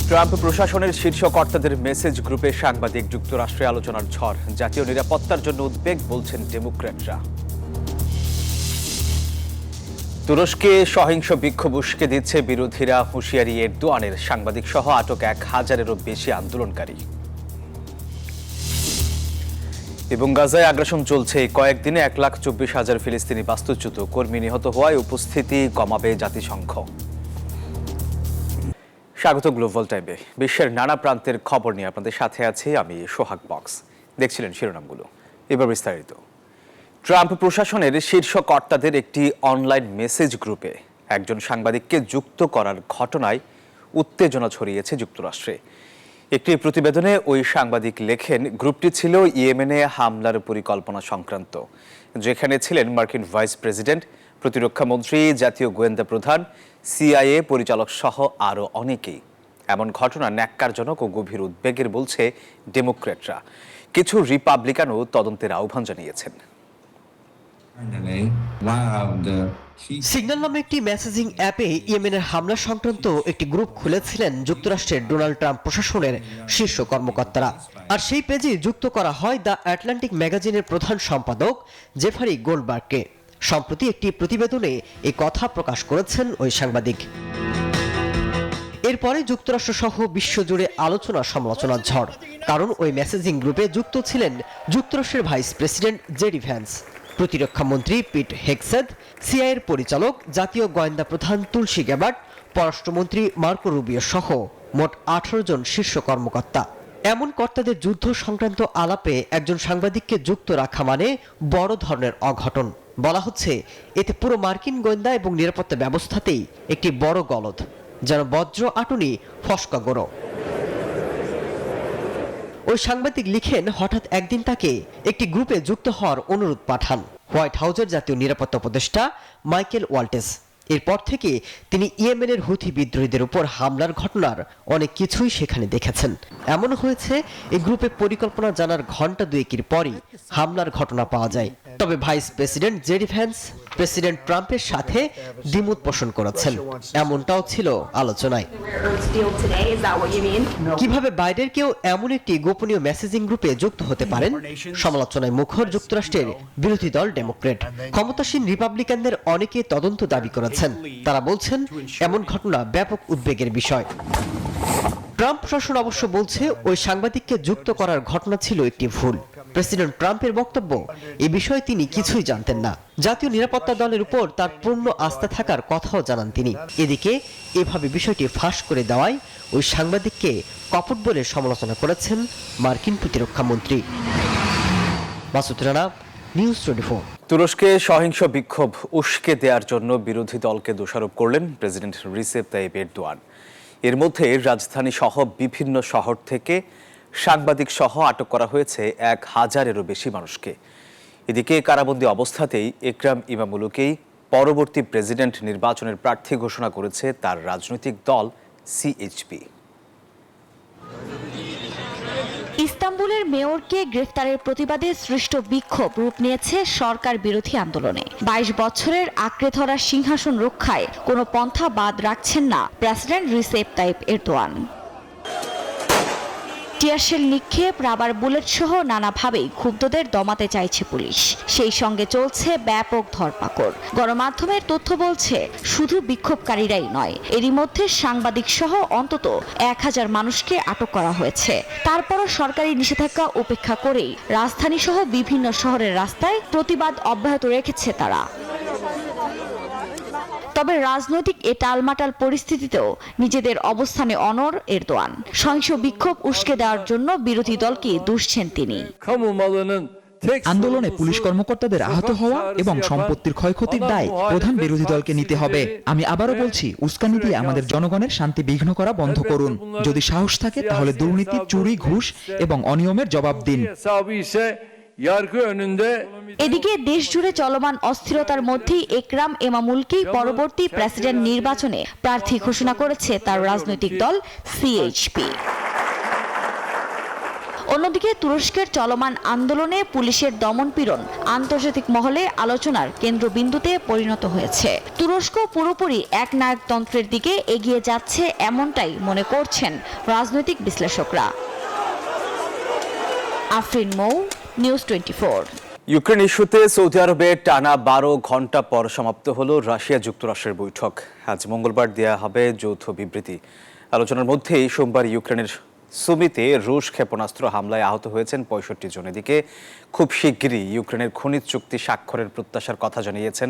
Trump প্রশাসনের শীর্ষ কর্তাদের মেসেজ গ্রুপে সাংবাদিক যুক্তরাষ্ট্রে আলোচনার ঝড়। জাতীয় নিরাপত্তার জন্য উদ্বেগ বলছেন ডেমোক্র্যাটরা। তুরস্কে সহিংস বিক্ষোভ উস্কে দিচ্ছে বিরোধীরা, হুঁশিয়ারি এরদোয়ানের। সাংবাদিক সহ আটক 1000-এরও বেশি আন্দোলনকারী। এবং গাজায় আগ্রাসন চলছে। কয়েকদিনে 1,24,000 ফিলিস্তিনি বাস্তুচ্যুত। কর্মী নিহত হওয়ায় উপস্থিতি কমাবে জাতিসংঘ। স্বাগত গ্লোবাল টাইমে। বিশ্বের নানা প্রান্তের খবর নিয়ে আপনাদের সাথে আছি আমি সোহাগ বক্স। দেখছিলেন শিরোনামগুলো, এবার বিস্তারিত। ট্রাম্প প্রশাসনের শীর্ষ কর্তাদের একটি অনলাইন মেসেজ গ্রুপে একজন সাংবাদিককে যুক্ত করার ঘটনায় উত্তেজনা ছড়িয়েছে যুক্তরাষ্ট্রে। একটি প্রতিবেদনে ওই সাংবাদিক লেখেন, গ্রুপটি ছিল ইয়েমেনে হামলার পরিকল্পনা সংক্রান্ত, যেখানে ছিলেন মার্কিন ভাইস প্রেসিডেন্ট, প্রতিরক্ষা মন্ত্রী, জাতীয় গোয়েন্দা প্রধান, সিআইএ পরিচালক সহ আরও অনেকেই। এমন ঘটনা ন্যাক্কারজনক ও গভীর উদ্বেগের বলছে ডেমোক্র্যাটরা। কিছু রিপাবলিকানও তদন্তের আহ্বান জানিয়েছেন। সিগন্যাল নামে একটি মেসেজিং অ্যাপে ইয়েমেনের হামলা সংক্রান্ত একটি গ্রুপ খুলেছিলেন যুক্তরাষ্ট্রের ডোনাল্ড ট্রাম্প প্রশাসনের শীর্ষ কর্মকর্তারা। আর সেই পেজে যুক্ত করা হয় দ্য আটলান্টিক ম্যাগাজিনের প্রধান সম্পাদক জেফারি গোল্ডবার্গকে। সম্প্রতি একটি প্রতিবেদনে এই কথা প্রকাশ করেছেন ওই সাংবাদিক। এরপরে যুক্তরাষ্ট্র সহ বিশ্বজুড়ে আলোচনা সমালোচনার ঝড়। কারণ ওই মেসেজিং গ্রুপে যুক্ত ছিলেন যুক্তরাষ্ট্রের ভাইস প্রেসিডেন্ট জেডি ভ্যান্স, প্রতিরক্ষা মন্ত্রী পিট হেগসেথ, সিআইএর পরিচালক, জাতীয় গোয়েন্দা প্রধান তুলসী গ্যাবার্ট, পররাষ্ট্রমন্ত্রী মার্কো রুবিও সহ মোট 18 জন শীর্ষ কর্মকর্তা। এমন কর্তাদের যুদ্ধ সংক্রান্ত আলাপে একজন সাংবাদিককে যুক্ত রাখা মানে বড় ধরনের অঘটন। বলা হচ্ছে এতে পুরো মার্কিন গোয়েন্দা এবং নিরাপত্তা ব্যবস্থাতেই একটি বড় গলদ, যেন বজ্র আটুনি ফসকা গোড়ো। ওই সাংবাদিক লিখেন, হঠাৎ একদিন তাকে একটি গ্রুপে যুক্ত হওয়ার অনুরোধ পাঠান হোয়াইট হাউসের জাতীয় নিরাপত্তা উপদেষ্টা মাইকেল ওয়াল্টেস। এরপর থেকে তিনি ইয়েমেনের হুথি বিদ্রোহীদের উপর হামলার ঘটনার অনেক কিছুই সেখানে দেখেছেন। এমন হয়েছে এই গ্রুপে পরিকল্পনা জানার ঘণ্টা দুয়েকের পরই হামলার ঘটনা পাওয়া যায়। তবে vice president JD Vance president ট্রাম্পের সাথে দ্বিমত পোষণ করেছেন, এমনটাও ছিল আলোচনায়। কিভাবে বাইরের কেউ এমন একটি গোপনীয় মেসেজিং গ্রুপে যুক্ত হতে পারেন? সমালোচনায় মুখর যুক্তরাষ্ট্রের বিরোধী দল ডেমোক্র্যাট। ক্ষমতাসীন রিপাবলিকানদের অনেকে তদন্ত দাবি করেছেন। তারা বলছেন এমন ঘটনা ব্যাপক উদ্বেগের বিষয়। ট্রাম্প প্রশাসন অবশ্য বলছে ওই সাংবাদিককে যুক্ত করার ঘটনা ছিল একটি ভুল। প্রেসিডেন্ট ট্রাম্পের বক্তব্য, এই বিষয়ে তিনি কিছুই জানতেন না। জাতীয় নিরাপত্তা দলের উপর তার পূর্ণ আস্থা থাকার কথাও জানান তিনি। এদিকে এভাবে বিষয়টি ফাঁস করে দেওয়ায় ওই সাংবাদিককে কপট বলে সমালোচনা করেছেন মার্কিন প্রতিরক্ষা মন্ত্রী। মাসুদ রানা, নিউজ 24। তুরস্কে সহিংস বিক্ষোভ উস্কে দেওয়ার জন্য বিরোধী দলকে দোষারোপ করলেন প্রেসিডেন্ট রিসেপ তাইয়িপ এরদোয়ান। এর মধ্যে রাজধানী সহ বিভিন্ন শহর থেকে সাংবাদিক সহ আটক করা হয়েছে 1000-এরও বেশি মানুষকে। এদিকে কারাবন্দী অবস্থাতেই একরাম ইমামোগলুকেই পরবর্তী প্রেসিডেন্ট নির্বাচনের প্রার্থী ঘোষণা করেছে তার রাজনৈতিক দল সিএইচপি। ইস্তাম্বুলের মেয়রকে গ্রেফতারের প্রতিবাদে সৃষ্ট বিক্ষোভ রূপ নিয়েছে সরকার বিরোধী আন্দোলনে। 22 বছরের আঁকড়ে ধরা সিংহাসন রক্ষায় কোনো পন্থা বাদ রাখছেন না president Recep Tayyip Erdogan. Tear shell নিক্ষেপ, রাবার বুলেট সহ নানাভাবেই ক্ষুব্ধদের দমাতে চাইছে পুলিশ। সেই সঙ্গে চলছে ব্যাপক ধরপাকড়। গণমাধ্যমের তথ্য বলছে শুধু বিক্ষোভকারীরাই নয়, এরই মধ্যে সাংবাদিক সহ অন্তত 1000 মানুষকে আটক করা হয়েছে। তারপরও সরকারি নিষেধাজ্ঞা উপেক্ষা করেই রাজধানী সহ বিভিন্ন শহরের রাস্তায় প্রতিবাদ অব্যাহত রেখেছে তারা। তবে রাজনৈতিক এ টালমাটাল পরিস্থিতিতেও নিজেদের অবস্থানে অনড় এরদোয়ান। সহিংস বিক্ষোভ উস্কে দেওয়ার জন্য বিরোধী দলকে দুষছেন তিনি। আন্দোলনে পুলিশ কর্মকর্তাদের আহত হওয়া এবং সম্পত্তির ক্ষয়ক্ষতির দায় প্রধান বিরোধী দলকে নিতে হবে। আমি আবারও বলছি, উস্কানি দিয়ে আমাদের জনগণের শান্তি বিঘ্ন করা বন্ধ করুন। যদি সাহস থাকে তাহলে দুর্নীতি, চুরি, ঘুষ এবং অনিয়মের জবাব দিন। এদিকে দেশ জুড়ে চলমান অস্থিরতার মধ্যেই একরাম ইমামোগলুকেই পরবর্তী প্রেসিডেন্ট নির্বাচনে প্রার্থী ঘোষণা করেছে তার রাজনৈতিক দল সিএইচপি। অন্যদিকে তুরস্কের চলমান আন্দোলনে পুলিশের দমনপীড়ন আন্তর্জাতিক মহলে আলোচনার কেন্দ্রবিন্দুতে পরিণত হয়েছে। তুরস্ক পুরোপুরি একনায়কতন্ত্রের দিকে এগিয়ে যাচ্ছে এমনটাই মনে করছেন রাজনৈতিক বিশ্লেষকরা। আফরিন মৌ, নিউজ 24। ইউক্রেন ইস্যুতে সৌদি আরবে টানা 12 ঘন্টা পর সমাপ্ত হলো রাশিয়া যুক্তরাষ্ট্রের বৈঠক। আজ মঙ্গলবার দেয়া হবে যৌথ বিবৃতি। আলোচনার মধ্যেই সোমবার ইউক্রেনের সুমিতে রুশ ক্ষেপণাস্ত্র হামলায় আহত হয়েছেন 65 জন। এদিকে খুব শিগগিরই ইউক্রেনের খনিজ চুক্তি স্বাক্ষরের প্রত্যাশার কথা জানিয়েছেন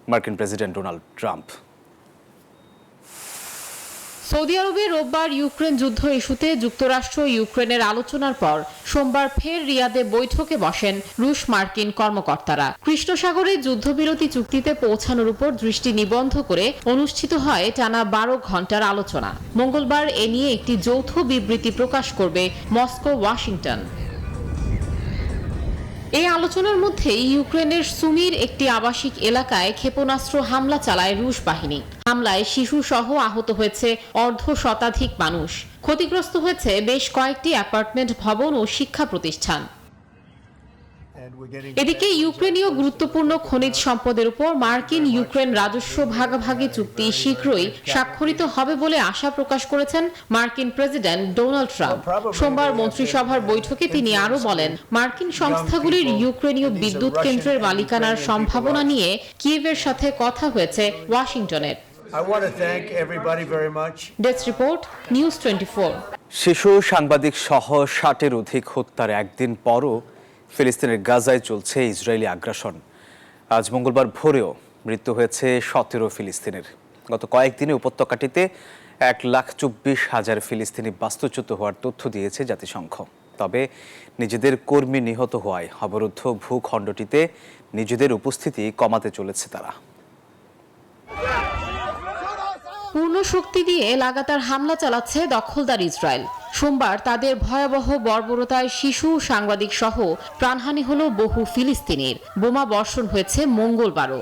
মার্কিন প্রেসিডেন্ট ডোনাল্ড ট্রাম্প। সৌদি আরবে রোববার ইউক্রেন যুদ্ধ ইস্যুতে যুক্তরাষ্ট্র ইউক্রেনের আলোচনার পর সোমবার ফের রিয়াদে বৈঠকে বসেন রুশ মার্কিন কর্মকর্তারা। কৃষ্ণ সাগরে যুদ্ধবিরতি চুক্তিতে পৌঁছানোর উপর দৃষ্টি নিবদ্ধ করে অনুষ্ঠিত হয় টানা 12 ঘন্টার আলোচনা। মঙ্গলবার এ নিয়ে একটি যৌথ বিবৃতি প্রকাশ করবে মস্কো, ওয়াশিংটন। এই আলোচনার মধ্যে ইউক্রেনের সুমির একটি আবাসিক এলাকায় ক্ষেপণাস্ত্র হামলা চালায় রুশ বাহিনী। হামলায় শিশু সহ আহত হয়েছে অর্ধশতাধিক মানুষ। ক্ষতিগ্রস্ত হয়েছে বেশ কয়েকটি অ্যাপার্টমেন্ট ভবন ও শিক্ষা প্রতিষ্ঠান। এদিকে ইউক্রেনীয় গুরুত্বপূর্ণ খনিজ সম্পদের উপর মার্কিন ইউক্রেন রাজস্ব ভাগাভাগি চুক্তি শীঘ্রই স্বাক্ষরিত হবে বলে আশা প্রকাশ করেছেন মার্কিন প্রেসিডেন্ট ডোনাল্ড ট্রাম্প। সোমবার মন্ত্রিসভার বৈঠকে তিনি আরও বলেন, মার্কিন সংস্থাগুলির ইউক্রেনীয় বিদ্যুৎ কেন্দ্রের মালিকানার সম্ভাবনা নিয়ে কিয়েভের সাথে কথা হয়েছে ওয়াশিংটনের। Desk report, news 24। শিশু সাংবাদিক সহ 60-এর অধিক হত্যার একদিন পরও ফিলিস্তিনের গাজায় চলছে ইসরায়েলি আগ্রাসন। আজ মঙ্গলবার ভোরেও মৃত্যু হয়েছে 17 ফিলিস্তিনের। গত কয়েকদিনে উপত্যকাটিতে 1,24,000 ফিলিস্তিনি বাস্তুচ্যুত হওয়ার তথ্য দিয়েছে জাতিসংঘ। তবে নিজেদের কর্মী নিহত হওয়ায় অবরুদ্ধ ভূখণ্ডটিতে নিজেদের উপস্থিতি কমাতে চলেছে তারা। পূর্ণ শক্তি দিয়ে লাগাতার হামলা চালাচ্ছে দখলদার ইসরায়েল। সোমবার তাদের ভয়াবহ বর্বরতায় শিশু, সাংবাদিক সহ প্রাণহানি হল বহু ফিলিস্তিনির। বোমা বর্ষণ হয়েছে মঙ্গলবারও।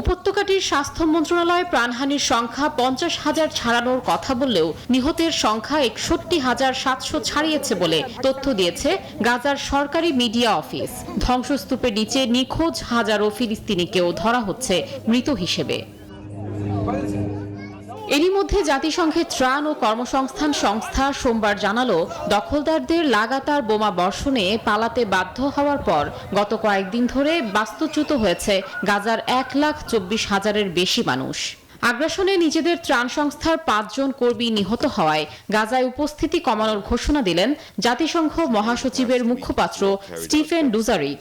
উপত্যকাটির স্বাস্থ্য মন্ত্রণালয় প্রাণহানির সংখ্যা 50,000 ছাড়ানোর কথা বললেও নিহতের সংখ্যা 61,700 ছাড়িয়েছে বলে তথ্য দিয়েছে গাজার সরকারি মিডিয়া অফিস। ধ্বংসস্তূপের নিচে নিখোঁজ হাজারো ফিলিস্তিনিকেও ধরা হচ্ছে মৃত হিসেবে। এরই মধ্যে জাতিসংঘের ত্রাণ ও কর্মসংস্থান সংস্থা সোমবার জানালো, দখলদারদের লাগাতার বোমা বর্ষণে পালাতে বাধ্য হওয়ার পর গত কয়েকদিন ধরে বাস্তুচ্যুত হয়েছে গাজার 1,24,000-এর বেশি মানুষ। আগ্রাসনে নিজেদের ত্রাণ সংস্থার 5 জন কর্মী নিহত হওয়ায় গাজায় উপস্থিতি কমানোর ঘোষণা দিলেন জাতিসংঘ মহাসচিবের মুখপাত্র স্টিফেন ডুজারিক।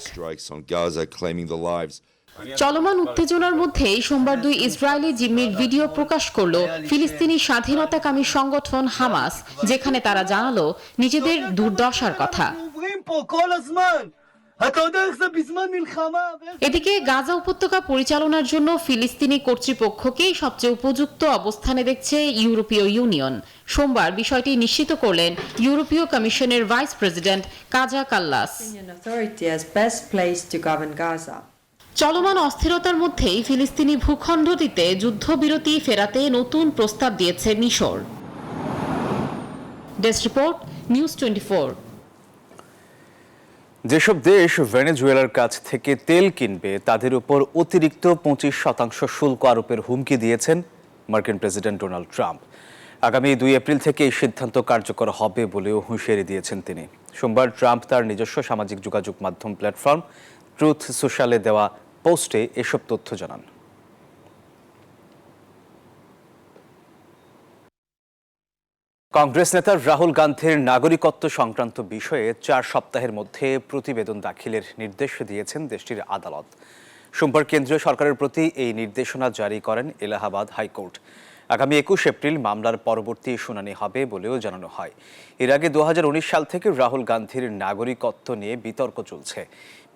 চলমান উত্তেজনার মধ্যেই সোমবার 2 ইসরায়েলি জিম্মির ভিডিও প্রকাশ করল ফিলিস্তিনি স্বাধীনতাকামী সংগঠন হামাস, যেখানে তারা জানালো নিজেদের দুর্দশার কথা। এদিকে গাজা উপত্যকা পরিচালনার জন্য ফিলিস্তিনি কর্তৃপক্ষকেই সবচেয়ে উপযুক্ত অবস্থানে দেখছে ইউরোপীয় ইউনিয়ন। সোমবার বিষয়টি নিশ্চিত করলেন ইউরোপীয় কমিশনের ভাইস প্রেসিডেন্ট কাজা কাল্লাস। চলমান অস্থিরতার মধ্যেই ফিলিস্তিনি ভূখণ্ডটিতে যুদ্ধবিরতি ফেরাতে নতুন প্রস্তাব দিয়েছে মিশর। Desk report, news 24। যেসব দেশ ভেনেজুয়েলার কাছ থেকে তেল কিনবে তাদের উপর অতিরিক্ত 25% শুল্ক আরোপের হুমকি দিয়েছেন মার্কিন প্রেসিডেন্ট ডোনাল্ড ট্রাম্প। আগামী 2 এপ্রিল থেকে এই সিদ্ধান্ত কার্যকর হবে বলেও হুঁশিয়ারি দিয়েছেন তিনি। সোমবার ট্রাম্প তার নিজস্ব সামাজিক যোগাযোগ মাধ্যম প্ল্যাটফর্ম ট্রুথ সোশ্যালে দেওয়া পোস্টে এসব তথ্য জানান। কংগ্রেস নেতা রাহুল গান্ধীর নাগরিকত্ব সংক্রান্ত বিষয়ে 4 সপ্তাহের মধ্যে প্রতিবেদন দাখিলের নির্দেশ দিয়েছেন দেশটির আদালত। সোমবার কেন্দ্রীয় সরকারের প্রতি এই নির্দেশনা জারি করেন এলাহাবাদ হাইকোর্ট। আগামী 21 এপ্রিল মামলার পরবর্তী শুনানি হবে বলেও জানানো হয়। এর আগে 2019 সাল থেকে রাহুল গান্ধীর নাগরিকত্ব নিয়ে বিতর্ক চলছে।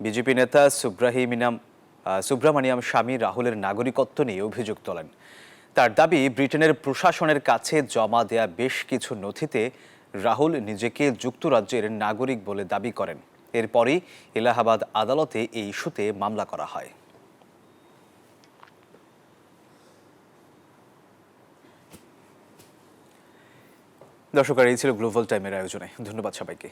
বিজেপি নেতা সুব্রামানিয়াম স্বামী রাহুলের নাগরিকত্ব নিয়ে অভিযোগ তোলেন। তার দাবি, ব্রিটেনের প্রশাসনের কাছে জমা দেয়া বেশ কিছু নথিতে রাহুল নিজেকে যুক্তরাজ্যের নাগরিক বলে দাবি করেন। এরপরই এলাহাবাদ আদালতে এই ইস্যুতে মামলা করা হয়। দর্শক, এই ছিল গ্লোবাল টাইমের আয়োজনে। ধন্যবাদ সবাইকে।